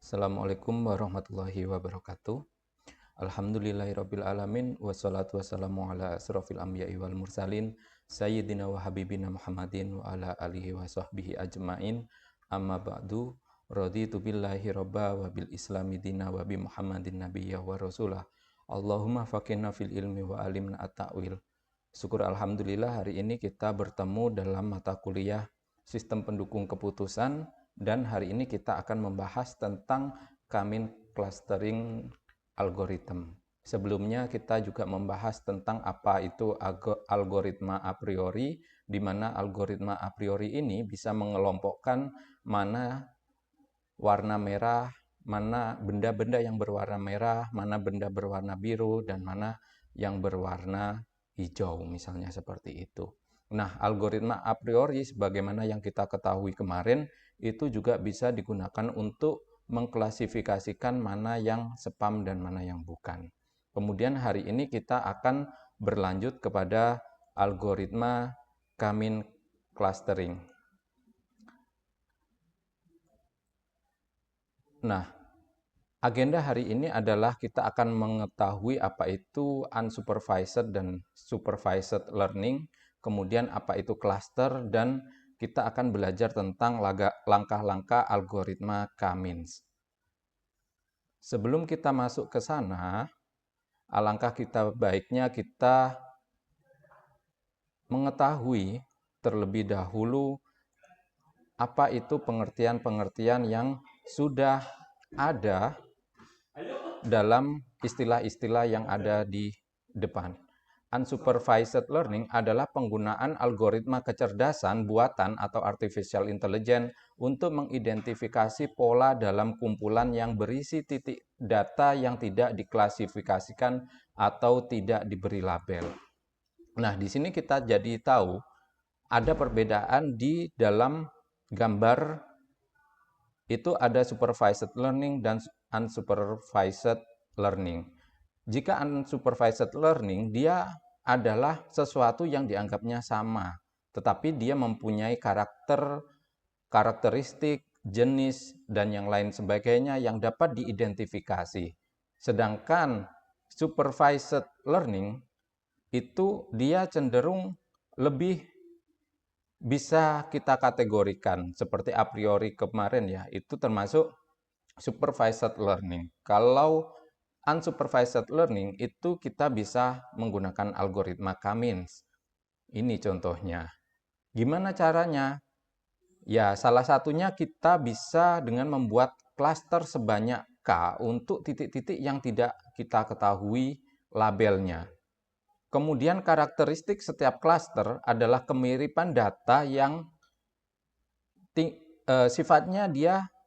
Assalamualaikum warahmatullahi wabarakatuh. Alhamdulillahirabbil alamin wassalatu wassalamu ala asrofil anbiya'i wal mursalin sayyidina wa habibina Muhammadin wa ala alihi wa sahbihi ajmain. Amma ba'du, raditu billahi robba wa bil islami dina wa bi Muhammadin nabiyya wa rasulah. Allahumma faqihna fil ilmi wa alimna at-ta'wil. Syukur alhamdulillah hari ini kita bertemu dalam mata kuliah Sistem Pendukung Keputusan. Dan hari ini kita akan membahas tentang Kamin Clustering Algorithm. Sebelumnya kita juga membahas tentang apa itu algoritma a priori, di mana algoritma a priori ini bisa mengelompokkan mana warna merah, mana benda-benda yang berwarna merah, mana benda berwarna biru, dan mana yang berwarna hijau, misalnya seperti itu. Nah, algoritma a priori sebagaimana yang kita ketahui kemarin, itu juga bisa digunakan untuk mengklasifikasikan mana yang spam dan mana yang bukan. Kemudian hari ini kita akan berlanjut kepada algoritma Kamin Clustering. Nah, agenda hari ini adalah kita akan mengetahui apa itu unsupervised dan supervised learning, kemudian apa itu cluster, dan kita akan belajar tentang langkah-langkah algoritma K-means. Sebelum kita masuk ke sana, alangkah kita baiknya kita mengetahui terlebih dahulu apa itu pengertian-pengertian yang sudah ada dalam istilah-istilah yang ada di depan. Unsupervised learning adalah penggunaan algoritma kecerdasan buatan atau artificial intelligence untuk mengidentifikasi pola dalam kumpulan yang berisi titik data yang tidak diklasifikasikan atau tidak diberi label. Nah, di sini kita jadi tahu ada perbedaan di dalam gambar itu ada supervised learning dan unsupervised learning. Jika unsupervised learning, dia adalah sesuatu yang dianggapnya sama, tetapi dia mempunyai karakteristik, jenis, dan yang lain sebagainya yang dapat diidentifikasi. Sedangkan supervised learning itu dia cenderung lebih bisa kita kategorikan seperti a priori kemarin ya, itu termasuk supervised learning. Kalau unsupervised learning itu kita bisa menggunakan algoritma K-means. Ini contohnya. Gimana caranya? Ya, salah satunya kita bisa dengan membuat klaster sebanyak K untuk titik-titik yang tidak kita ketahui labelnya. Kemudian karakteristik setiap klaster adalah kemiripan data yang sifatnya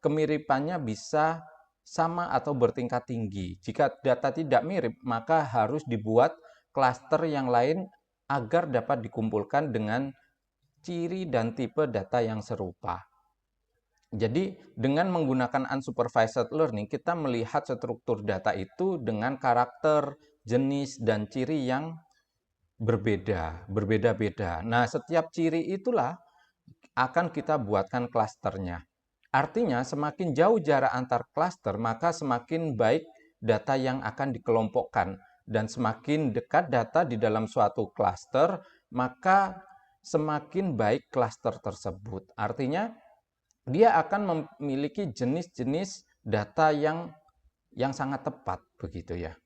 kemiripannya bisa sama atau bertingkat tinggi. Jika data tidak mirip, maka harus dibuat klaster yang lain agar dapat dikumpulkan dengan ciri dan tipe data yang serupa. Jadi, dengan menggunakan unsupervised learning, kita melihat struktur data itu dengan karakter, jenis, dan ciri yang berbeda-beda. Nah, setiap ciri itulah akan kita buatkan klasternya. Artinya, semakin jauh jarak antar klaster, maka semakin baik data yang akan dikelompokkan. Dan semakin dekat data di dalam suatu klaster, maka semakin baik klaster tersebut. Artinya, dia akan memiliki jenis-jenis data yang sangat tepat, begitu ya.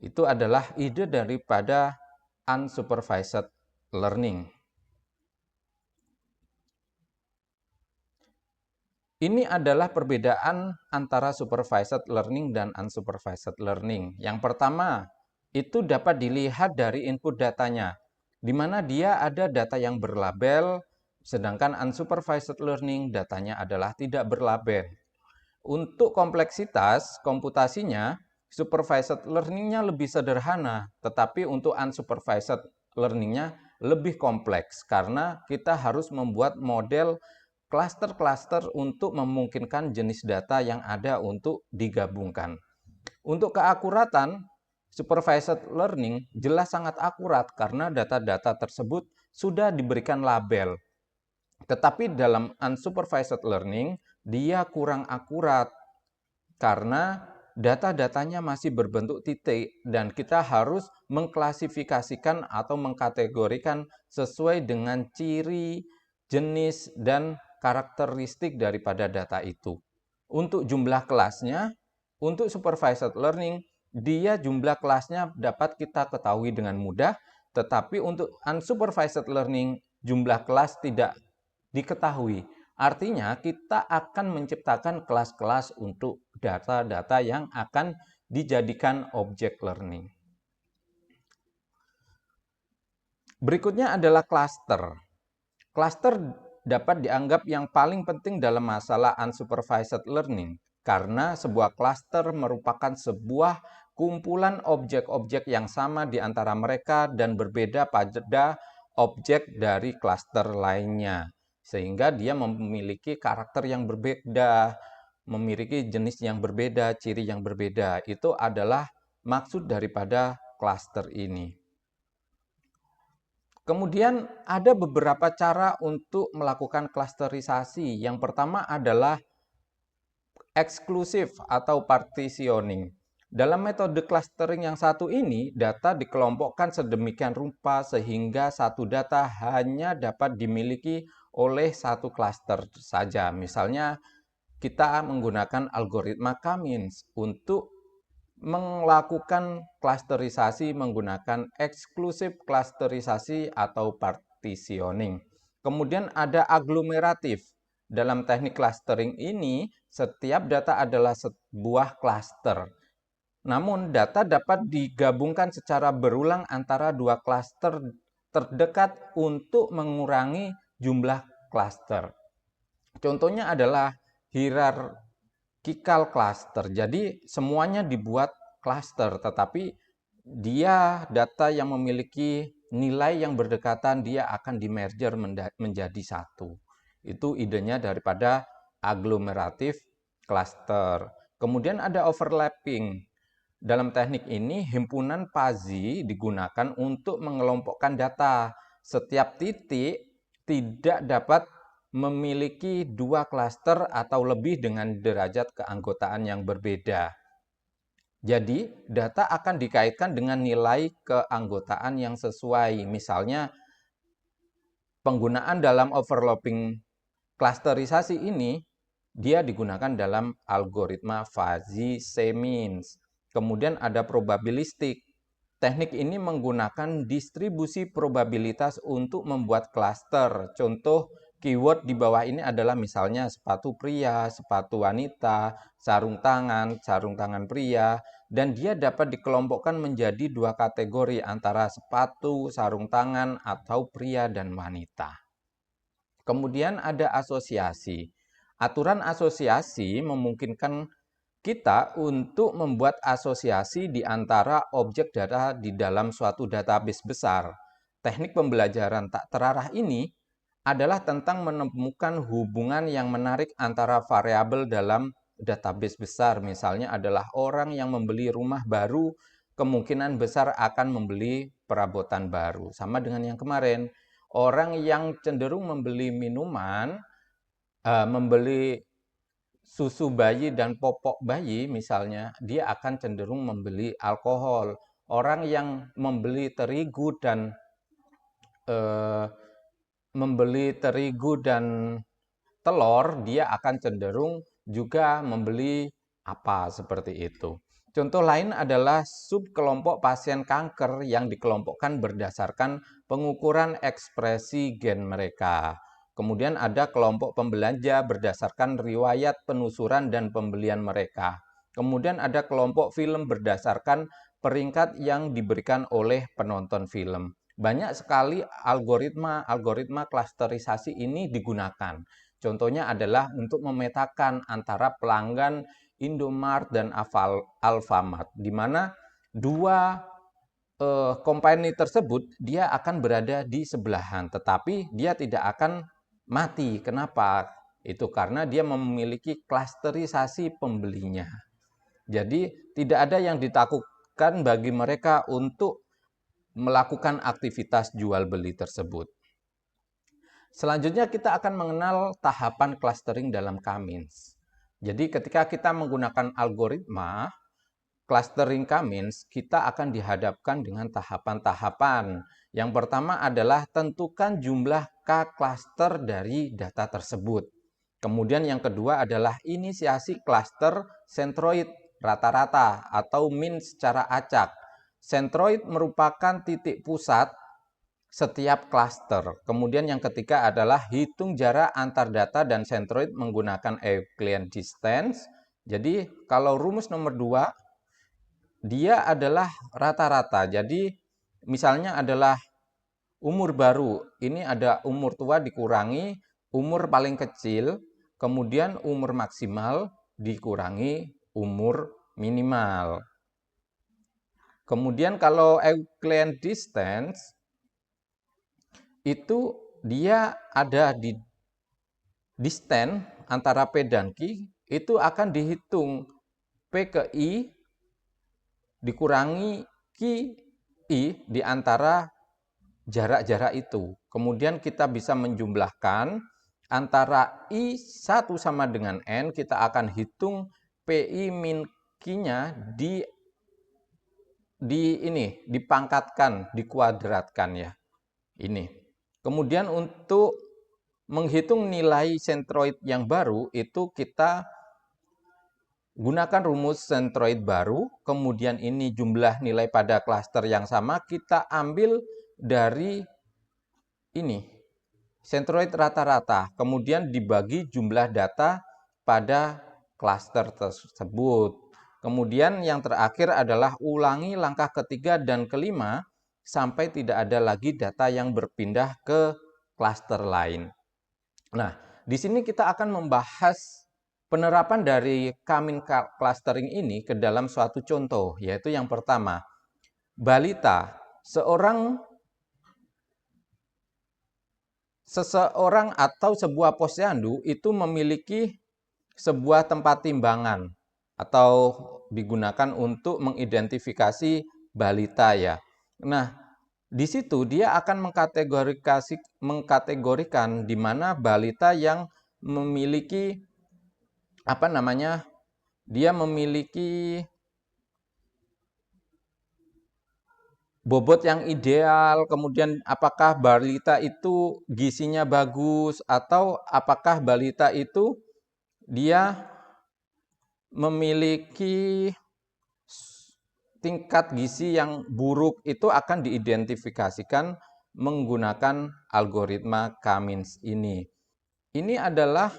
Itu adalah ide daripada unsupervised learning. Ini adalah perbedaan antara supervised learning dan unsupervised learning. Yang pertama, itu dapat dilihat dari input datanya, di mana dia ada data yang berlabel, sedangkan unsupervised learning datanya adalah tidak berlabel. Untuk kompleksitas komputasinya, supervised learning-nya lebih sederhana, tetapi untuk unsupervised learning-nya lebih kompleks, karena kita harus membuat model klaster-klaster untuk memungkinkan jenis data yang ada untuk digabungkan. Untuk keakuratan, supervised learning jelas sangat akurat karena data-data tersebut sudah diberikan label. Tetapi dalam unsupervised learning, dia kurang akurat karena data-datanya masih berbentuk titik dan kita harus mengklasifikasikan atau mengkategorikan sesuai dengan ciri, jenis, dan karakteristik daripada data itu. Untuk jumlah kelasnya, untuk supervised learning, dia jumlah kelasnya dapat kita ketahui dengan mudah, tetapi untuk unsupervised learning, jumlah kelas tidak diketahui. Artinya kita akan menciptakan kelas-kelas untuk data-data yang akan dijadikan objek learning. Berikutnya adalah cluster. Cluster dapat dianggap yang paling penting dalam masalah unsupervised learning karena sebuah cluster merupakan sebuah kumpulan objek-objek yang sama di antara mereka dan berbeda pada objek dari cluster lainnya. Sehingga dia memiliki karakter yang berbeda, memiliki jenis yang berbeda, ciri yang berbeda. Itu adalah maksud daripada cluster ini. Kemudian ada beberapa cara untuk melakukan klasterisasi. Yang pertama adalah eksklusif atau partitioning. Dalam metode clustering yang satu ini, data dikelompokkan sedemikian rupa sehingga satu data hanya dapat dimiliki oleh satu cluster saja. Misalnya, kita menggunakan algoritma K-means untuk melakukan klasterisasi menggunakan eksklusif klasterisasi atau partitioning. Kemudian ada aglomeratif. Dalam teknik clustering ini, setiap data adalah sebuah cluster. Namun, data dapat digabungkan secara berulang antara dua cluster terdekat untuk mengurangi jumlah cluster. Contohnya adalah hierarchical cluster. Jadi, semuanya dibuat cluster, tetapi dia data yang memiliki nilai yang berdekatan, dia akan di-merger menjadi satu. Itu idenya daripada aglomeratif cluster. Kemudian ada overlapping. Dalam teknik ini, himpunan fuzzy digunakan untuk mengelompokkan data. Setiap titik tidak dapat memiliki dua klaster atau lebih dengan derajat keanggotaan yang berbeda. Jadi, data akan dikaitkan dengan nilai keanggotaan yang sesuai. Misalnya, penggunaan dalam overlapping klasterisasi ini, dia digunakan dalam algoritma fuzzy K-means. Kemudian ada probabilistik. Teknik ini menggunakan distribusi probabilitas untuk membuat klaster. Contoh keyword di bawah ini adalah misalnya sepatu pria, sepatu wanita, sarung tangan pria, dan dia dapat dikelompokkan menjadi dua kategori antara sepatu, sarung tangan, atau pria dan wanita. Kemudian ada asosiasi. Aturan asosiasi memungkinkan kita untuk membuat asosiasi di antara objek data di dalam suatu database besar. Teknik pembelajaran tak terarah ini adalah tentang menemukan hubungan yang menarik antara variabel dalam database besar. Misalnya adalah orang yang membeli rumah baru, kemungkinan besar akan membeli perabotan baru. Sama dengan yang kemarin, orang yang cenderung membeli minuman, membeli susu bayi dan popok bayi misalnya, dia akan cenderung membeli alkohol. Orang yang membeli terigu dan telur, dia akan cenderung juga membeli apa seperti itu. Contoh lain adalah subkelompok pasien kanker yang dikelompokkan berdasarkan pengukuran ekspresi gen mereka. Kemudian ada kelompok pembelanja berdasarkan riwayat penelusuran dan pembelian mereka. Kemudian ada kelompok film berdasarkan peringkat yang diberikan oleh penonton film. Banyak sekali algoritma klasterisasi ini digunakan. Contohnya adalah untuk memetakan antara pelanggan Indomart dan Alfamart, di mana dua company tersebut dia akan berada di sebelahan, tetapi dia tidak akan mati. Kenapa? Itu karena dia memiliki klasterisasi pembelinya. Jadi tidak ada yang ditakutkan bagi mereka untuk melakukan aktivitas jual beli tersebut. Selanjutnya kita akan mengenal tahapan clustering dalam K-means. Jadi ketika kita menggunakan algoritma clustering K-means, kita akan dihadapkan dengan tahapan-tahapan. Yang pertama adalah tentukan jumlah K-cluster dari data tersebut. Kemudian yang kedua adalah inisiasi cluster sentroid rata-rata atau min secara acak. Sentroid merupakan titik pusat setiap cluster. Kemudian yang ketiga adalah hitung jarak antar data dan sentroid menggunakan Euclidean distance. Jadi kalau rumus nomor 2, dia adalah rata-rata. Jadi misalnya adalah umur baru. Ini ada umur tua dikurangi umur paling kecil, kemudian umur maksimal dikurangi umur minimal. Kemudian kalau Euclidean distance itu dia ada di distance antara P dan Q, itu akan dihitung P ke I dikurangi Q I di antara jarak-jarak itu. Kemudian kita bisa menjumlahkan antara I1 sama dengan N, kita akan hitung PI min Q-nya dipangkatkan, dikuadratkan ya. Ini. Kemudian untuk menghitung nilai sentroid yang baru itu kita gunakan rumus sentroid baru, kemudian ini jumlah nilai pada klaster yang sama kita ambil dari ini sentroid rata-rata, kemudian dibagi jumlah data pada klaster tersebut. Kemudian yang terakhir adalah ulangi langkah ketiga dan kelima sampai tidak ada lagi data yang berpindah ke klaster lain. Nah, di sini kita akan membahas penerapan dari K-means clustering ini ke dalam suatu contoh, yaitu yang pertama, balita. Seseorang atau sebuah posyandu itu memiliki sebuah tempat timbangan atau digunakan untuk mengidentifikasi balita ya. Nah, di situ dia akan mengkategorikan di mana balita yang memiliki dia memiliki bobot yang ideal, kemudian apakah balita itu gizinya bagus, atau apakah balita itu dia memiliki tingkat gizi yang buruk, itu akan diidentifikasikan menggunakan algoritma K-means ini. Ini adalah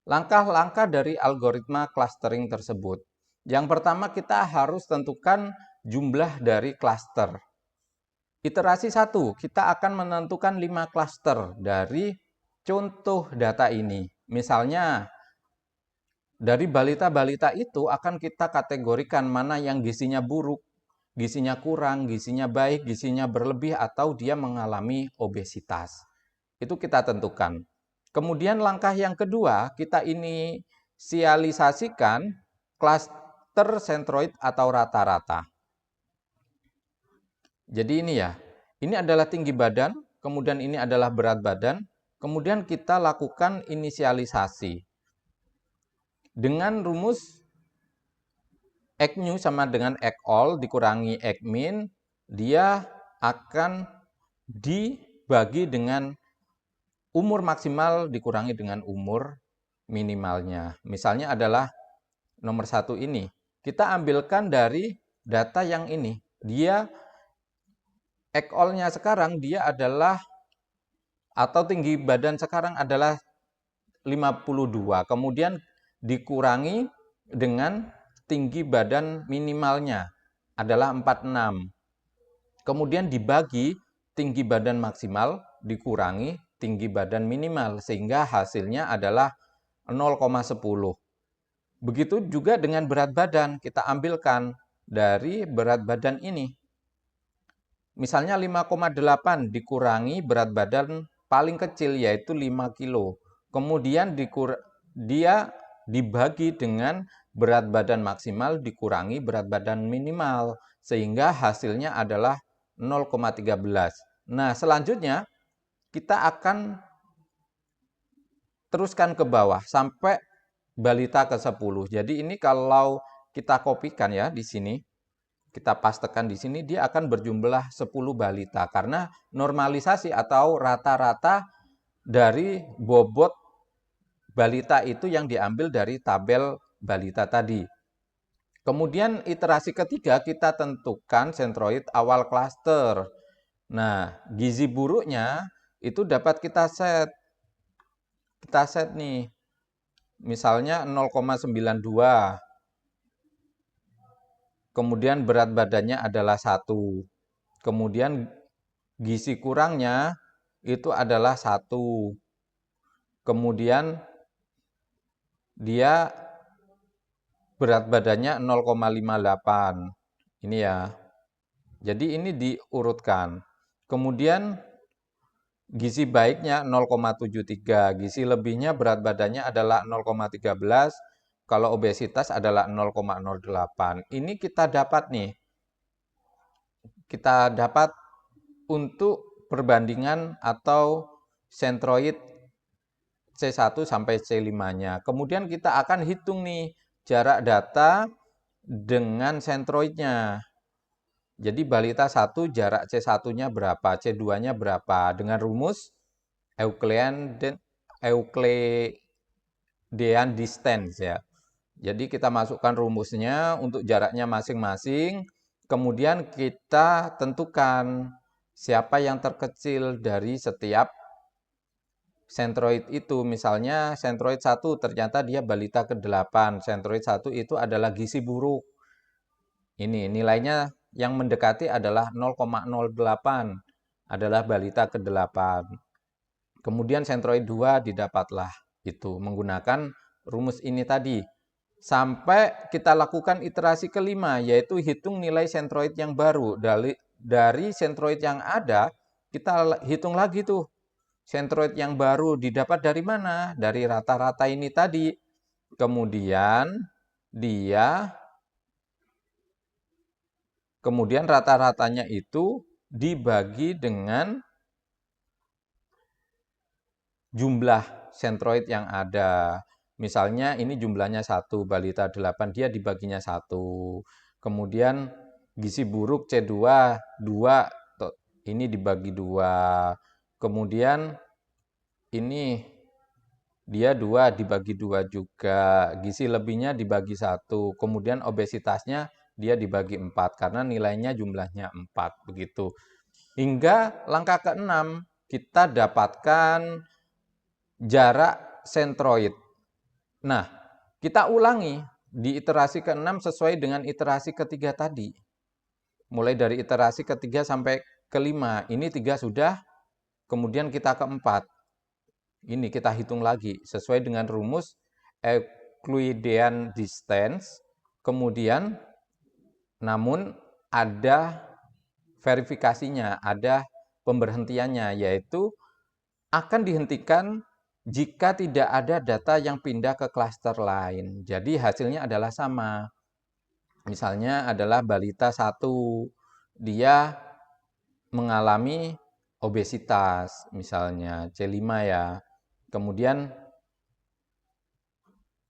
langkah-langkah dari algoritma clustering tersebut. Yang pertama kita harus tentukan jumlah dari cluster. Iterasi 1, kita akan menentukan 5 cluster dari contoh data ini. Misalnya, dari balita-balita itu akan kita kategorikan mana yang gizinya buruk, gizinya kurang, gizinya baik, gizinya berlebih, atau dia mengalami obesitas. Itu kita tentukan. Kemudian langkah yang kedua, kita inisialisasikan klaster sentroid atau rata-rata. Jadi ini ya, ini adalah tinggi badan, kemudian ini adalah berat badan, kemudian kita lakukan inisialisasi. Dengan rumus X-new sama dengan X-all dikurangi X-min, dia akan dibagi dengan umur maksimal dikurangi dengan umur minimalnya. Misalnya adalah nomor 1 ini. Kita ambilkan dari data yang ini. Dia X-all-nya sekarang dia adalah atau tinggi badan sekarang adalah 52. Kemudian dikurangi dengan tinggi badan minimalnya adalah 46. Kemudian dibagi tinggi badan maksimal dikurangi tinggi badan minimal sehingga hasilnya adalah 0,10. Begitu juga dengan berat badan, kita ambilkan dari berat badan ini. Misalnya 5,8 dikurangi berat badan paling kecil yaitu 5 kilo. Kemudian dia dibagi dengan berat badan maksimal dikurangi berat badan minimal. Sehingga hasilnya adalah 0,13. Nah, selanjutnya kita akan teruskan ke bawah sampai balita ke-10. Jadi ini kalau kita kopikan ya di sini, kita pastekan di sini, dia akan berjumlah 10 balita karena normalisasi atau rata-rata dari bobot balita itu yang diambil dari tabel balita tadi. Kemudian iterasi ketiga kita tentukan sentroid awal klaster. Nah, gizi buruknya itu dapat kita set. Kita set nih. Misalnya 0,92. Kemudian berat badannya adalah 1. Kemudian gizi kurangnya itu adalah 1. Kemudian dia berat badannya 0,58. Ini ya. Jadi ini diurutkan. Kemudian gizi baiknya 0,73. Gizi lebihnya berat badannya adalah 0,13. Kalau obesitas adalah 0,08. Ini kita dapat nih. Kita dapat untuk perbandingan atau sentroid C1 sampai C5-nya. Kemudian kita akan hitung nih jarak data dengan sentroidnya. Jadi balita 1 jarak C1-nya berapa, C2-nya berapa dengan rumus Euclidean distance ya. Jadi kita masukkan rumusnya untuk jaraknya masing-masing, kemudian kita tentukan siapa yang terkecil dari setiap sentroid itu. Misalnya sentroid 1 ternyata dia balita ke-8, sentroid 1 itu adalah gizi buruk. Ini nilainya yang mendekati adalah 0,08, adalah balita ke-8. Kemudian sentroid 2 didapatlah itu menggunakan rumus ini tadi. Sampai kita lakukan iterasi kelima, yaitu hitung nilai sentroid yang baru. Dari sentroid yang ada, kita hitung lagi tuh. Sentroid yang baru didapat dari mana? Dari rata-rata ini tadi. Kemudian rata-ratanya itu dibagi dengan jumlah sentroid yang ada. Misalnya ini jumlahnya 1, balita 8, dia dibaginya 1. Kemudian gizi buruk C2, 2, ini dibagi 2. Kemudian ini dia 2 dibagi 2 juga. Gizi lebihnya dibagi 1. Kemudian obesitasnya dia dibagi 4 karena nilainya jumlahnya 4 begitu. Hingga langkah ke-6 kita dapatkan jarak sentroid. Nah, kita ulangi di iterasi ke-6 sesuai dengan iterasi ketiga tadi. Mulai dari iterasi ketiga sampai ke-5. Ini 3 sudah, kemudian kita ke-4. Ini kita hitung lagi sesuai dengan rumus Euclidean distance. Kemudian namun ada verifikasinya, ada pemberhentiannya, yaitu akan dihentikan jika tidak ada data yang pindah ke klaster lain. Jadi hasilnya adalah sama. Misalnya adalah balita 1, dia mengalami obesitas, misalnya C5 ya. Kemudian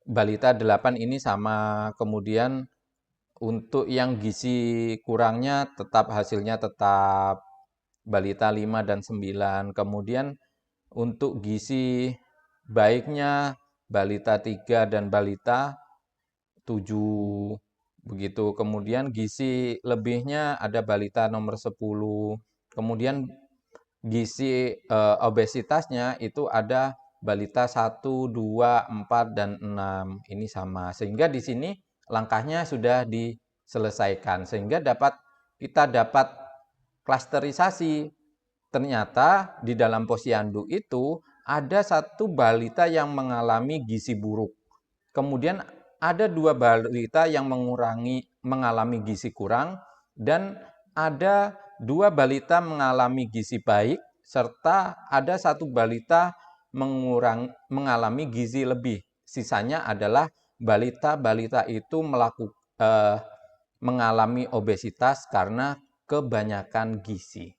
balita 8 ini sama. Kemudian untuk yang gizi kurangnya tetap hasilnya tetap balita 5 dan 9. Kemudian untuk gizi baiknya balita 3 dan balita 7. Begitu. Kemudian gizi lebihnya ada balita nomor 10. Kemudian gizi obesitasnya itu ada balita 1, 2, 4, dan 6. Ini sama. Sehingga di sini langkahnya sudah diselesaikan. Sehingga kita dapat klasterisasi. Ternyata di dalam posyandu itu ada 1 balita yang mengalami gizi buruk. Kemudian ada 2 balita yang mengalami gizi kurang, dan ada 2 balita mengalami gizi baik, serta ada 1 balita mengalami gizi lebih. Sisanya adalah balita-balita itu mengalami obesitas karena kebanyakan gizi.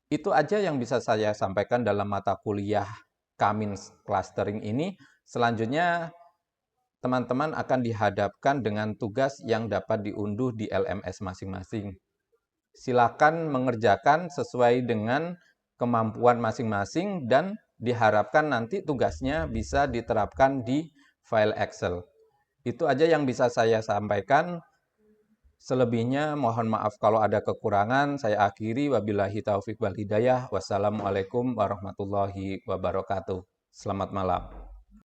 Itu aja yang bisa saya sampaikan dalam mata kuliah Cummins Clustering ini. Selanjutnya, teman-teman akan dihadapkan dengan tugas yang dapat diunduh di LMS masing-masing. Silakan mengerjakan sesuai dengan kemampuan masing-masing dan diharapkan nanti tugasnya bisa diterapkan di file Excel. Itu aja yang bisa saya sampaikan. Selebihnya mohon maaf kalau ada kekurangan. Saya akhiri, wabillahi taufik wal hidayah. Wassalamualaikum warahmatullahi wabarakatuh. Selamat malam.